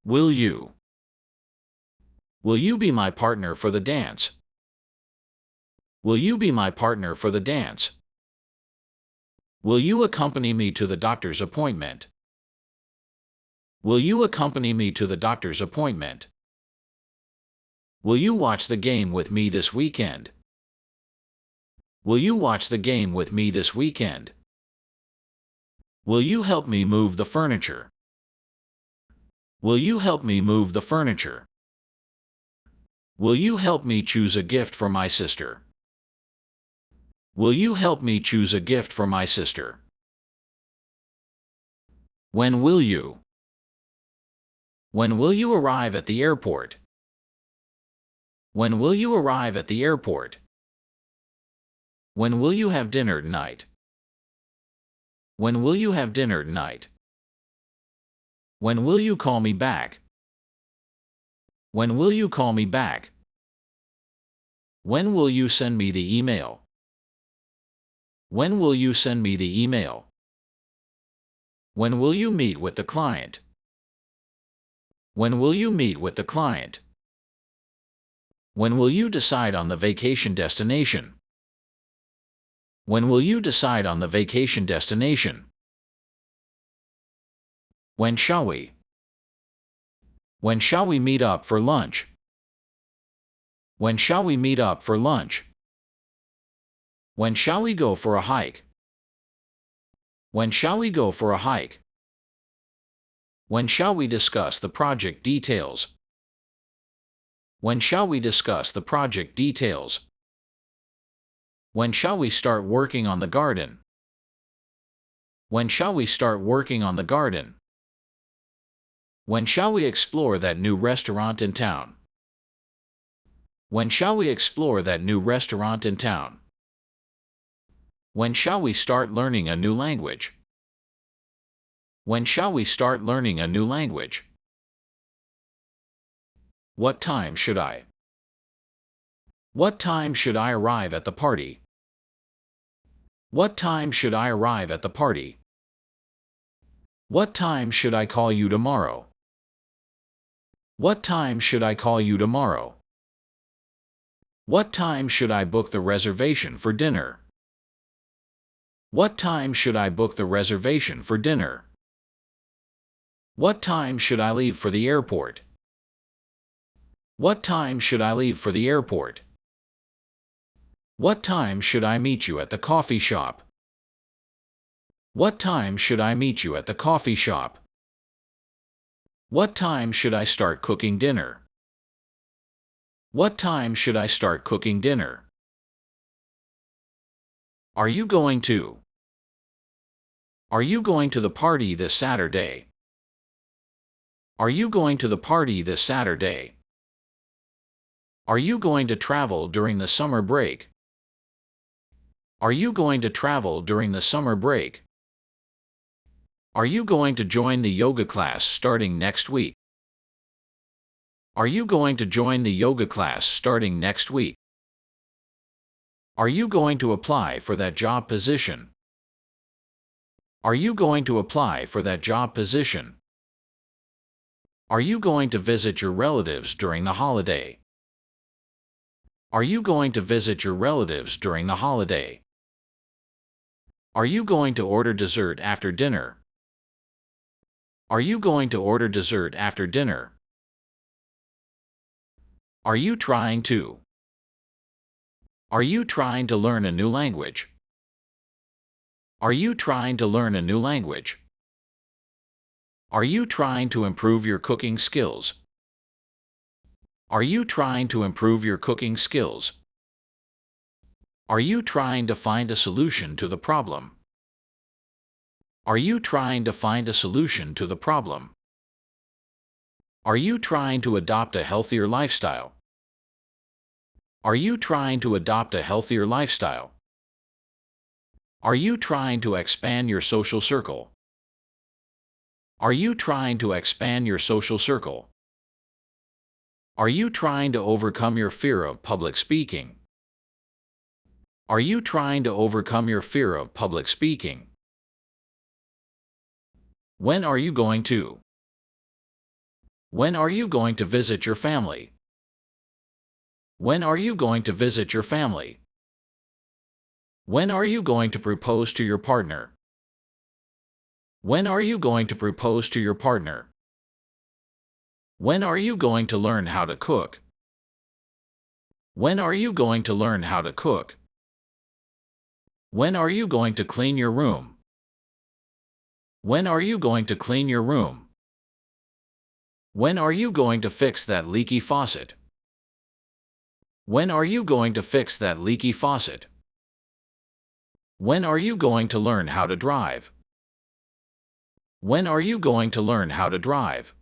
Will you? Will you be my partner for the dance? Will you be my partner for the dance? Will you accompany me to the doctor's appointment? Will you accompany me to the doctor's appointment? Will you watch the game with me this weekend? Will you watch the game with me this weekend? Will you help me move the furniture? Will you help me move the furniture? Will you help me choose a gift for my sister? Will you help me choose a gift for my sister? When will you? When will you arrive at the airport? When will you arrive at the airport? When will you have dinner tonight? When will you have dinner tonight? When will you call me back? When will you call me back? When will you send me the email? When will you send me the email? When will you meet with the client? When will you meet with the client? When will you decide on the vacation destination? When will you decide on the vacation destination? When shall we? When shall we meet up for lunch? When shall we meet up for lunch? When shall we go for a hike? When shall we go for a hike? When shall we discuss the project details? When shall we discuss the project details? When shall we start working on the garden? When shall we start working on the garden? When shall we explore that new restaurant in town? When shall we explore that new restaurant in town? When shall we start learning a new language? When shall we start learning a new language? What time should I? What time should I arrive at the party? What time should I arrive at the party? What time should I call you tomorrow? What time should I call you tomorrow? What time should I book the reservation for dinner? What time should I book the reservation for dinner? What time should I leave for the airport? What time should I leave for the airport? What time should I meet you at the coffee shop? What time should I meet you at the coffee shop? What time should I start cooking dinner? What time should I start cooking dinner? Are you going to? Are you going to the party this Saturday? Are you going to the party this Saturday? Are you going to travel during the summer break? Are you going to travel during the summer break? Are you going to join the yoga class starting next week? Are you going to join the yoga class starting next week? Are you going to apply for that job position? Are you going to apply for that job position? Are you going to visit your relatives during the holiday? Are you going to visit your relatives during the holiday? Are you going to order dessert after dinner? Are you going to order dessert after dinner? Are you trying to? Are you trying to learn a new language? Are you trying to learn a new language? Are you trying to improve your cooking skills? Are you trying to improve your cooking skills? Are you trying to find a solution to the problem? Are you trying to find a solution to the problem? Are you trying to adopt a healthier lifestyle? Are you trying to adopt a healthier lifestyle? Are you trying to expand your social circle? Are you trying to expand your social circle? Are you trying to overcome your fear of public speaking? Are you trying to overcome your fear of public speaking? When are you going to? When are you going to visit your family? When are you going to visit your family? When are you going to propose to your partner? When are you going to propose to your partner? When are you going to learn how to cook? When are you going to learn how to cook? When are you going to clean your room? When are you going to clean your room? When are you going to fix that leaky faucet? When are you going to fix that leaky faucet? When are you going to learn how to drive? When are you going to learn how to drive?